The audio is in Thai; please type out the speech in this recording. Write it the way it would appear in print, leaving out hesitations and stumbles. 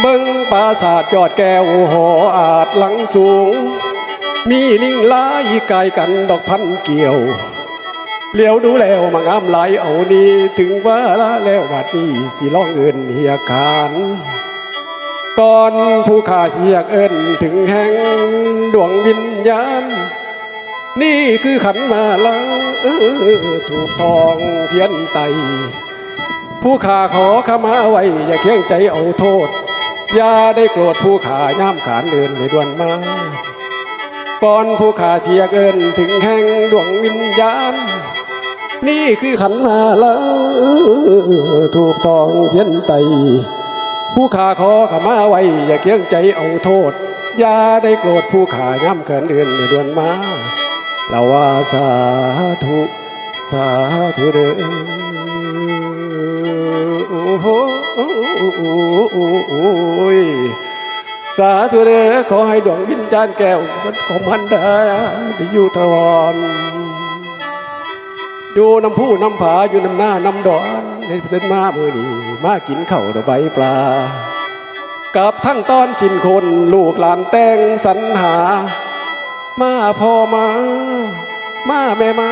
เบิ่งปราสาทยอดแก้วหออาจหลังสูงมีลิงหลายกายกันดอกพันเกี่ยวเลี้ยวดูแล้วมางามหลายเอานี้ถึงว่าละแล้วบัดนี้สิร้องเอิ้นเฮียขานก่อนผู้ข้าเสียกเอิ้นถึงแห่งดวงวิญญาณนี่คือขันมาลาถูกทองเทียนไตผู้ข้าขอขมาไว้อย่าเคียงใจเอาโทษอย่าได้โกรธผู้ข้าย่ามขานเดินในด่วนมาก่อนผู้ข้าเสียกเอิ้นถึงแห่งดวงวิญญาณนี่คือขันมาลาถูกทองเทียนไตผู้ข้าขอขมาไว้อย่าเคียงใจเอาโทษอย่าได้โกรธผู้ข้าย่ำเขินเดินในด่วนมาเราว่าสาธุสาธุเด้อโอ้โหสาธุเด้อขอให้ดวงวิญญาณแก้วมันของมันได้อยู่ทวารอยู่น้ำผู้น้ำผาอยู่น้ำหน้าน้ำดอนในเส้นมาเมื่อนี้มากินข้าวใบปลากับทั้งตอนสิ้นคนลูกหลานแต่งสรรหามาพ่อมาแม่มา